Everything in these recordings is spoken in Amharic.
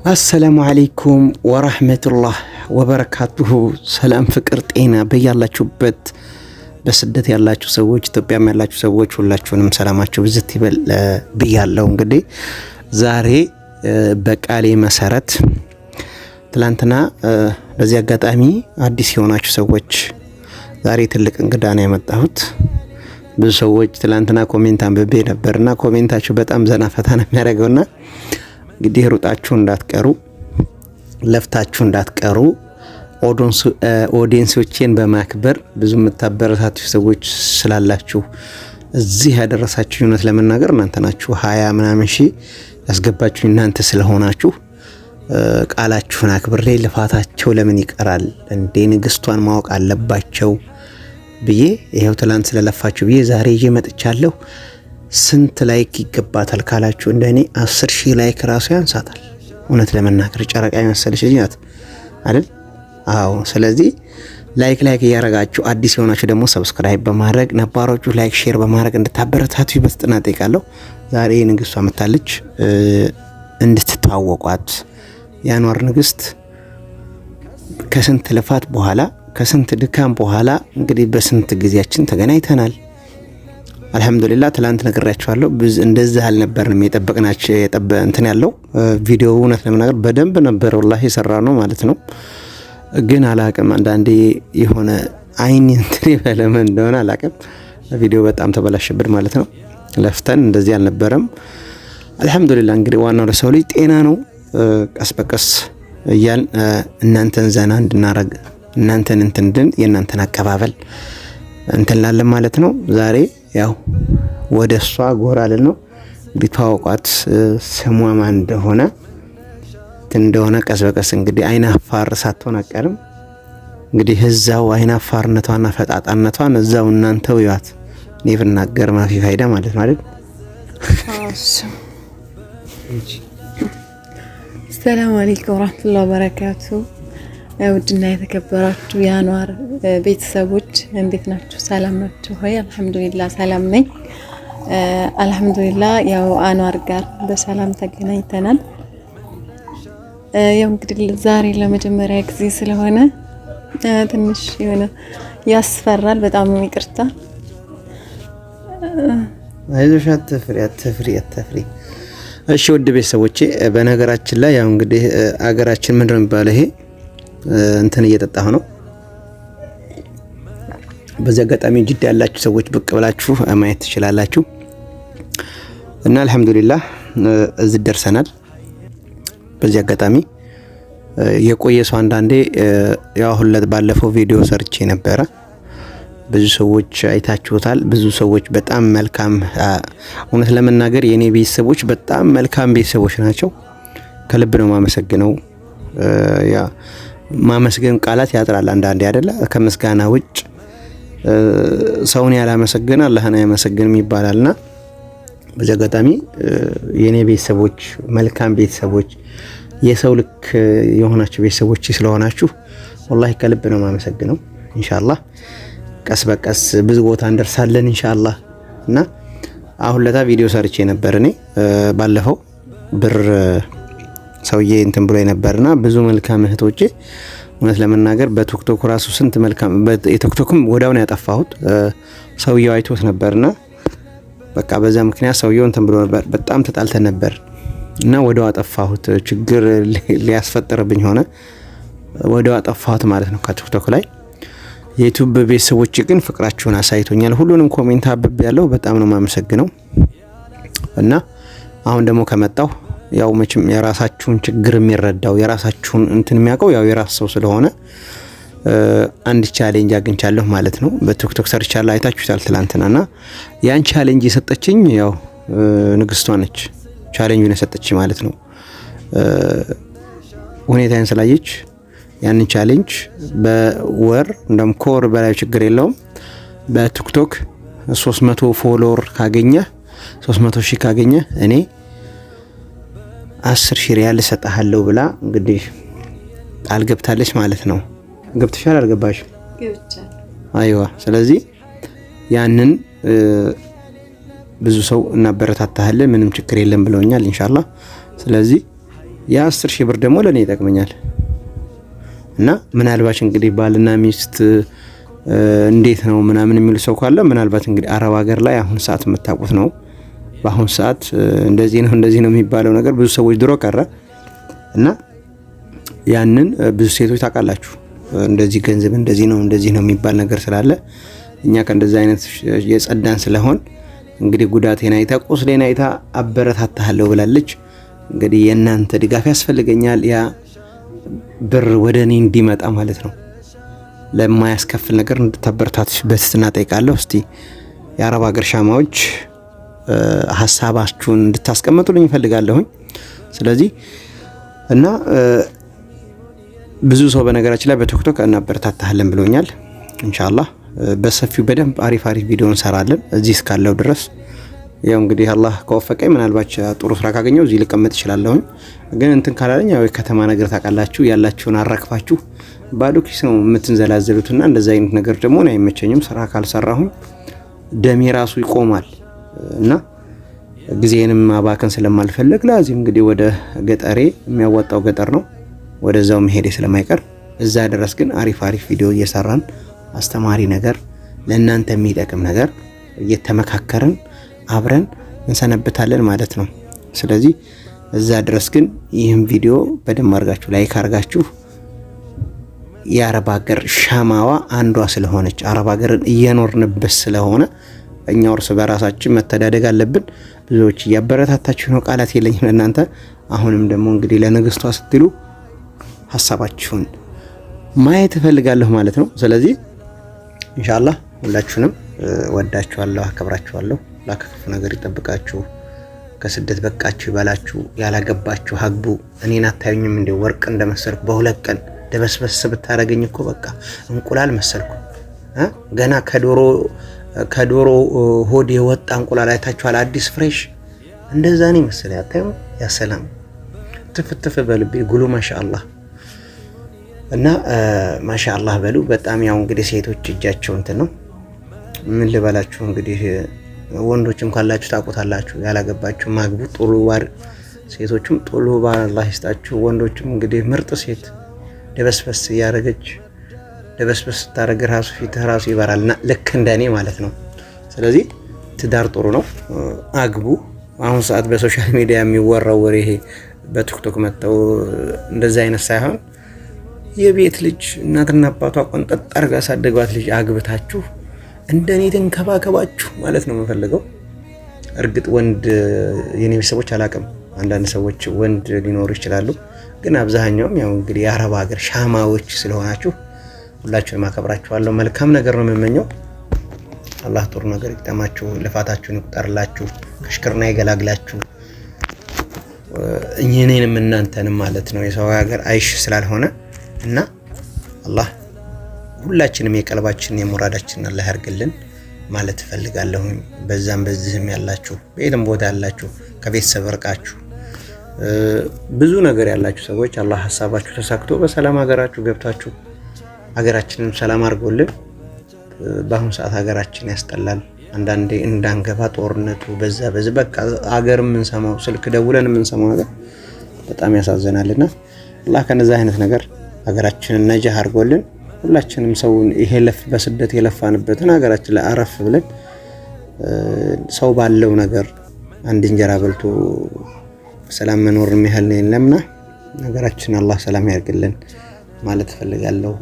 አሰላሙ አለይኩም ወራህመቱላህ ወበረካቱሁ። ሰላም ፍቅር ጤና በያላችሁበት በስደት ያላችሁ ሰዎች ኢትዮጵያም ያላችሁ ሰዎች ሁላችሁንም ሰላማችሁ ብዝት ይበል ብያለሁ። እንግዲህ ዛሬ በቃሌ መሰረት ትላንትና በዚህ አጋጣሚ አዲስ የሆናችሁ ሰዎች ዛሬ ትልቅ እንግዳ ነው ያመጣሁት። ብዙ ሰዎች ትላንትና ኮሜንት አንብቤ ነበርና ኮሜንታችሁ በጣም ዘና ፈታ ነው የሚያደርገውና እንግዲህ ሩጣችሁ እንዳትቀሩ ለፍታችሁ እንዳትቀሩ ኦዲየንሶቼን በማክበር ብዙ የምታበረታቱ ሰዎች ስላላችሁ እዚህ ያደረሳችሁ እውነት ለመናገር እናንተ ናችሁ። 20 ምናምን ሺህ ያስገባችሁ እናንተ ስለሆናችሁ ቃላችሁን አክብሬ ልፋታቸው ለምን ይቀራል እንዴ ንግስቷን ማወቅ አለባቸው ብዬ ይሄው ትላንት ስለለፋችሁ ብዬ ዛሬ ይዤ መጥቻለሁ። ስንት ላይክ ይገባታል ካላችሁ እንደኔ 10,000 ላይክ ራሱ ያንሳታል። እውነት ለመናገር ጨረቃ የመሰለች ልጅ ናት አይደል? አዎ። ስለዚህ ላይክ እያረጋችሁ አዲስ የሆናችሁ ደግሞ ሰብስክራይብ በማድረግ ነባሮቹ ላይክ ሼር በማድረግ እንድታበረታቱ በፍጥነት ጠይቃለሁ። ዛሬ ንግስቷ መታለች እንድትተዋወቋት። የአንዋር ንግስት ከስንት ልፋት በኋላ ከስንት ድካም በኋላ እንግዲህ በስንት ጊዜያችን ተገናኝተናል። አልহামዱሊላህ ትላንት ነግሬያችኋለሁ። እንደዚህ አልነበርንም የጠበቅናችሁ እንትን ያለው ቪዲዮ እውነት ለመናገር በደንብ ነበር ወላሂ የሰራነው ማለት ነው። ግን አላቅም አንዳንዴ የሆነ አይን እንትን ይበለም እንደሆነ አላቅም ቪዲዮ በጣም ተበላሽብን ማለት ነው። ለፍተን እንደዚህ አልነበረም። አልহামዱሊላህ እንግዲህ ዋናው ለሰው ልጅ ጤና ነው። ቀስ በቀስ እያል እናንተን ዘና እንድናረግ እናንተን እንትን የእናንተን አቀባበል እንትን ላለን ማለት ነው። ዛሬ ያው ወደ እሷ ጎራልን ነው ቢታወቋት ስሟ ማን እንደሆነ ቀስ በቀስ እንግዲህ አይናፋር ሳትሆን አቀርም እንግዲህ እዛው አይናፋርነቷና ፈጣጣነቷን እዛው እናንተው ይዋት እኔ ብናገር ማፊ ፋይዳ ማለት ነው አይደል? ሰላም አለይኩም ወራህመቱላሂ ወበረካቱ። ውድና የተከበራችሁ የአንዋር ቤተሰቦች እንዴት ናችሁ? ሰላም ናችሁ ሆይ? አልহামዱሊላህ ሰላም ነኝ። አልহামዱሊላህ ያው አንዋር ጋር በሰላም ተገናኝተናል። ያው እንግዲህ ዛሬ ለመጀመሪያ ጊዜ ስለሆነ ትንሽ የሆነ ያስፈራል። በጣም ይቅርታ። አይዞሽ አትፍሪ። እሺ ውድ ቤተሰቦቼ በነገራችን ላይ ያው እንግዲህ አገራችን ምንድነው የሚባለው ይሄ እንትን እየጠጣሁ ነው። በዚህ አጋጣሚ ጅዳ ያላችሁ ሰዎች ብቅ ብላችሁ ማየት ትችላላችሁ። እና አልহামዱሊላህ እዚህ ደርሰናል። በዚህ አጋጣሚ የቆየ ሰው አንዳንዴ ያው ሁለት ባለፈው ቪዲዮ ሰርቼ ነበረ። ብዙ ሰዎች አይታችሁታል። ብዙ ሰዎች በጣም መልካም እውነት ለመናገር የኔ ቤተሰቦች በጣም መልካም ቤተሰቦች ናቸው። ከልብ ነው ማመሰግነው። ያ ማመስገን ቃላት ያጥራል አንዳንዴ አይደለ? ከምስጋና ውጭ ሰውን ያላመሰገነ አላህን አያመሰግንም ይባላልና በዚህ አጋጣሚ የኔ ቤተሰቦች መልካም ቤተሰቦች የሰው ልክ የሆናችሁ ቤተሰቦች ስለሆናችሁ ወላሂ ከልብ ነው ማመሰግነው። ኢንሻአላህ ቀስ በቀስ ብዙ ቦታ እንደርሳለን ኢንሻአላህ። እና አሁን ለታ ቪዲዮ ሰርቼ ነበር እኔ ባለፈው ብር ሰውዬ እንትን ብሎ ነበርና ብዙ መልካም እህቶቼ እውነት ለመናገር በቲክቶክ ራሱ ስንት መልካም የቲክቶክም ወዳውን ያጠፋሁት ሰውዬው አይቶት ነበርና በቃ በዛ ምክንያት ሰውዬው እንትን ብሎ ነበር። በጣም ተጣልተን ነበር እና ወዳው አጠፋሁት። ችግር ሊያስፈጥርብኝ ሆነ ወዳው አጠፋሁት ማለት ነው ከቲክቶክ ላይ። የዩቲዩብ ቤተሰቦች ግን ፍቅራችሁን አሳይቶኛል። ሁሉንም ኮሜንት አብብ ያለው በጣም ነው ማመሰግነው። እና አሁን ደግሞ ከመጣው ያው መቼም የራሳችሁን ችግር የሚረዳው የራሳችሁን እንትን የሚያውቀው ያው የራስ ሰው ስለሆነ አንድ ቻሌንጅ አግኝቻለሁ ማለት ነው። በቲክቶክ ሰርቻለሁ አይታችሁታል ትላንትናና ያን ቻሌንጅ የሰጠችኝ ያው ንግስቷ ነች። ቻሌንጁን የሰጠችኝ ማለት ነው ሁኔታዬን ስላየች ያንን ቻሌንጅ በወር እንደም ኮር በላይ ችግር የለውም በቲክቶክ 300 ፎሎወር ካገኘ 300,000 ካገኘ እኔ 10,000 ሪያል እሰጥሃለሁ ብላ እንግዲህ ቃል ገብታለች ማለት ነው። ገብተሻል አልገባሽ? ገብቻለሁ። አይዋ ስለዚህ ያንን ብዙ ሰው እናበረታታለን ምንም ችግር የለም ብለውኛል ኢንሻአላህ። ስለዚህ የ10 ሺህ ብር ደግሞ ለኔ ይጠቅመኛል። እና ምናልባት እንግዲህ ባልና ሚስት እንዴት ነው ምናምን የሚሉ ሰው ካለ ምናልባት እንግዲህ አረብ ሀገር ላይ አሁን ሰዓት የምታውቁት ነው። በአሁን ሰዓት እንደዚህ ነው የሚባለው ነገር ብዙ ሰዎች ድሮ ቀረ እና ያንን ብዙ ሴቶች ታውቃላችሁ እንደዚህ ገንዘብ እንደዚህ ነው የሚባል ነገር ስላለ እኛ ከእንደዚህ አይነት የጸዳን ስለሆን እንግዲህ ጉዳቴን አይታ ቁስሌን አይታ አበረታታለሁ ብላለች። እንግዲህ የእናንተ ድጋፍ ያስፈልገኛል ያ ብር ወደ እኔ እንዲመጣ ማለት ነው። ለማያስከፍል ነገር እንድታበረታቱሽ በትህትና ጠይቃለሁ። እስቲ የአረብ ሀገር ሻማዎች ሀሳባችሁን እንድታስቀምጡልኝ እፈልጋለሁኝ። ስለዚህ እና ብዙ ሰው በነገራችን ላይ በቲክቶክ እናበረታታለን ብሎኛል። ኢንሻአላህ በሰፊው በደንብ አሪፍ ቪዲዮ እንሰራለን እዚህ እስካለው ድረስ። ያው እንግዲህ አላህ ከወፈቀኝ ምናልባት ጥሩ ስራ ካገኘው እዚህ ልቀመጥ እችላለሁኝ። ግን እንትን ካላለኝ ያው ከተማ ነገር ታውቃላችሁ ያላችሁን አራክፋችሁ ባዶ ኪስ ነው የምትንዘላዘሉትና እንደዛ አይነት ነገር ደግሞ ነው አይመቸኝም። ስራ ካልሰራሁኝ ደሜ ራሱ ይቆማል እና ጊዜንም ማባከን ስለማልፈልግ ለዚህ እንግዲህ ወደ ገጠሬ የሚያወጣው ገጠር ነው ወደዛው መሄዴ ስለማይቀር እዛ ድረስ ግን አሪፍ ቪዲዮ እየሰራን አስተማሪ ነገር ለእናንተ የሚጠቅም ነገር እየተመካከርን አብረን እንሰነብታለን ማለት ነው። ስለዚህ እዛ ድረስ ግን ይህን ቪዲዮ በደንብ አድርጋችሁ ላይክ አድርጋችሁ የአረብ ሀገር ሻማዋ አንዷ ስለሆነች አረብ ሀገርን እየኖርንበት ስለሆነ እኛ እርስ በራሳችን መተዳደግ አለብን። ብዙዎች እያበረታታችሁ ነው። ቃላት የለኝም ለእናንተ። አሁንም ደግሞ እንግዲህ ለንግስቷ ስትሉ ሀሳባችሁን ማየት እፈልጋለሁ ማለት ነው። ስለዚህ ኢንሻአላህ ሁላችሁንም ወዳችኋለሁ፣ አከብራችኋለሁ። ለክፉ ነገር ይጠብቃችሁ፣ ከስደት በቃችሁ ይበላችሁ። ያላገባችሁ አግቡ። እኔን አታዩኝም እንደ ወርቅ እንደመሰልኩ በሁለት ቀን ደበስበስ ብታረገኝ እኮ በቃ እንቁላል መሰልኩ። ገና ከዶሮ ሆድ የወጣ እንቁላል አይታችኋል? አዲስ ፍሬሽ እንደዛ ነው መሰለኝ። አታዩ? ያ ሰላም ትፍትፍ በልቤ ጉሉ ማሻአላህ። እና ማሻአላህ በሉ። በጣም ያው እንግዲህ ሴቶች እጃቸው እንትን ነው። ምን ልበላችሁ እንግዲህ ወንዶችም ካላችሁ ታውቁታላችሁ። ያላገባችሁ ማግቡ ጦሉ ባር፣ ሴቶችም ጦሉ ባር አላህ ይስጣችሁ። ወንዶችም እንግዲህ ምርጥ ሴት ደበስበስ ያረገች ደበስበስ ታረገ ራሱ ፊት ራሱ ይበራልና ልክ እንደኔ ማለት ነው። ስለዚህ ትዳር ጥሩ ነው፣ አግቡ። አሁን ሰዓት በሶሻል ሚዲያ የሚወራው ወሬ ይሄ በቲክቶክ መተው እንደዛ አይነት ሳይሆን የቤት ልጅ እናትና አባቷ ቆንጠጥ አርጋ ሳደጓት ልጅ አግብታችሁ እንደኔ ተንከባከባችሁ ማለት ነው የምፈልገው። እርግጥ ወንድ የኔ ቤተሰቦች አላቅም፣ አንዳንድ ሰዎች ወንድ ሊኖሩ ይችላሉ። ግን አብዛኛውም ያው እንግዲህ የአረብ ሀገር ሻማዎች ስለሆናችሁ ሁላችሁንም አከብራችኋለሁ። መልካም ነገር ነው የምመኘው። አላህ ጥሩ ነገር ይግጠማችሁ፣ ልፋታችሁን ይቁጠርላችሁ፣ ከሽክርና ይገላግላችሁ። እኔንም እናንተንም ማለት ነው። የሰው ሀገር አይሽ ስላልሆነ እና አላህ ሁላችንም የቀልባችንን የሙራዳችንን አላህ ያርግልን ማለት እፈልጋለሁ። በዛም በዚህም ያላችሁ በየትም ቦታ ያላችሁ ከቤተሰብ ርቃችሁ ብዙ ነገር ያላችሁ ሰዎች አላህ ሐሳባችሁ ተሳክቶ በሰላም ሀገራችሁ ገብታችሁ ሀገራችንን ሰላም አድርጎልን። በአሁኑ ሰዓት ሀገራችን ያስጠላል። አንዳንዴ እንዳንገባ ጦርነቱ በዛ በቃ ሀገር የምንሰማው ስልክ ደውለን የምንሰማው ነገር በጣም ያሳዝናልና አላህ ከነዛ አይነት ነገር ሀገራችንን ነጃህ አድርጎልን ሁላችንም ሰውን ይሄ በስደት የለፋንበትን ሀገራችን ላይ አረፍ ብለን ሰው ባለው ነገር አንድ እንጀራ በልቶ ሰላም መኖር የሚያህል የለምና ሀገራችን አላህ ሰላም ያርግልን ማለት ፈልጋለሁ።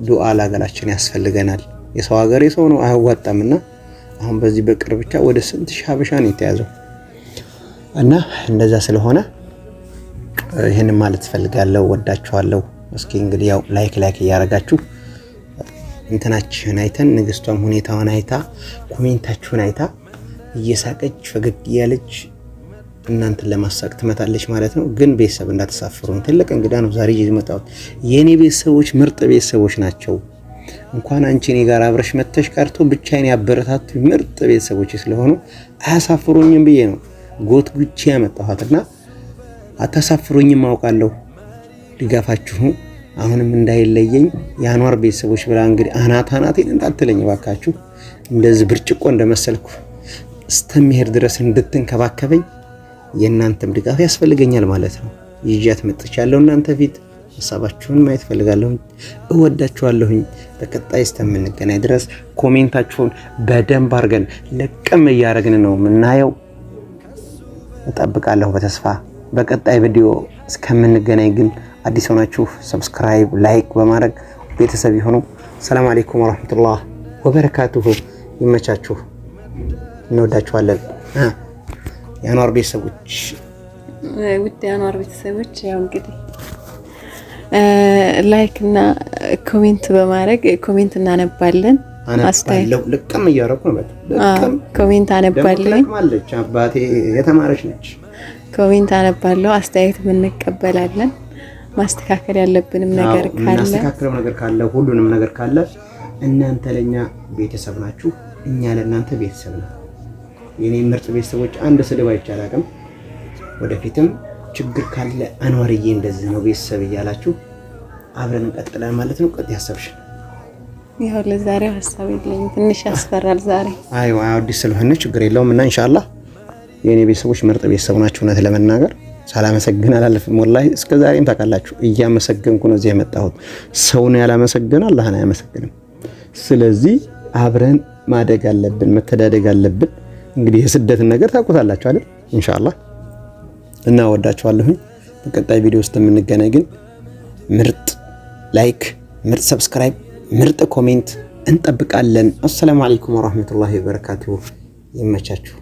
ዱዓ ለሀገራችን ያስፈልገናል። የሰው ሀገር የሰው ነው አያዋጣምና አሁን በዚህ በቅርብ ብቻ ወደ ስንት ሺህ ሀበሻ ነው የተያዘው እና እንደዛ ስለሆነ ይሄን ማለት ፈልጋለሁ። ወዳችኋለሁ። እስኪ እንግዲህ ያው ላይክ እያረጋችሁ እንትናችሁን አይተን ንግስቷም ሁኔታውን አይታ ኮሜንታችሁን አይታ እየሳቀች ፈገግ ያለች እናንተን ለማሳቅ ትመጣለች ማለት ነው። ግን ቤተሰብ እንዳትሳፍሩ። ትልቅ እንግዳ ነው ዛሬ ይመጣው። የኔ ቤተሰቦች ምርጥ ቤተሰቦች ናቸው። እንኳን አንቺ እኔ ጋር አብረሽ መተሽ ቀርቶ ብቻዬን ያበረታቱ ምርጥ ቤተሰቦች ስለሆኑ አያሳፍሩኝም ብዬ ነው ጎትጉቼ ያመጣኋትና አታሳፍሩኝም አውቃለሁ። ድጋፋችሁ አሁንም እንዳይለየኝ የአንዋር ቤተሰቦች ብላ እንግዲህ አናቴን እንዳትለኝ ባካችሁ። እንደዚህ ብርጭቆ እንደመሰልኩ እስተምሄድ ድረስ እንድትንከባከበኝ የእናንተም ድጋፍ ያስፈልገኛል ማለት ነው። ይጃት መጥቻለሁ እናንተ ፊት ሐሳባችሁን ማየት ፈልጋለሁ። እወዳችኋለሁኝ። በቀጣይ እስከምንገናኝ ድረስ ኮሜንታችሁን በደንብ አድርገን ለቀም እያደረግን ነው የምናየው። እጠብቃለሁ በተስፋ። በቀጣይ ቪዲዮ እስከምንገናኝ ግን አዲስ ሆናችሁ ሰብስክራይብ፣ ላይክ በማድረግ ቤተሰብ ይሁኑ። ሰላም አለይኩም ወራህመቱላህ ወበረካቱሁ። ይመቻችሁ። እንወዳችኋለን። የአንዋር ቤተሰቦች ውድ የአንዋር ቤተሰቦች ያው እንግዲህ ላይክ እና ኮሜንት በማድረግ ኮሜንት እናነባለን። አስተያየት ልቅም እያደረኩ ነው። በጣም ኮሜንት አነባለሁ ማለት አባቴ የተማረች ነች። ኮሜንት አነባለሁ፣ አስተያየት እንቀበላለን። ማስተካከል ያለብንም ነገር ካለ ሁሉንም ነገር ካለ እናንተ ለኛ ቤተሰብ ናችሁ፣ እኛ ለእናንተ ቤተሰብ ነን። የኔ ምርጥ ቤተሰቦች አንድ ስድብ አይቻላልም። ወደፊትም ችግር ካለ አንዋርዬ እንደዚህ ነው ቤተሰብ እያላችሁ አብረን እንቀጥላለን ማለት ነው። ቀጥ ያሰብሽ ይሄው ለዛሬው ሐሳብ የለኝም፣ ትንሽ ያስፈራል ዛሬ። አይዋ አዲስ ስለሆነ ችግር የለውም እና ኢንሻአላህ የኔ ቤተሰቦች ምርጥ ቤተሰብ ናችሁ። እውነት ለመናገር ሳላመሰግን አላለፍም። ወላሂ እስከዛሬም ታውቃላችሁ እያመሰገንኩ ነው እዚህ የመጣሁት። ሰው ነው ያላመሰገነ አላህን አያመሰግንም። ስለዚህ አብረን ማደግ አለብን፣ መተዳደግ አለብን። እንግዲህ የስደትን ነገር ታውቁታላችሁ አይደል? ኢንሻአላህ እና ወዳችኋለሁ። በቀጣይ ቪዲዮ ውስጥ የምንገናኝ ግን ምርጥ ላይክ፣ ምርጥ ሰብስክራይብ፣ ምርጥ ኮሜንት እንጠብቃለን። አሰላሙ አለይኩም ወራህመቱላሂ ወበረካቱሁ። ይመቻችሁ።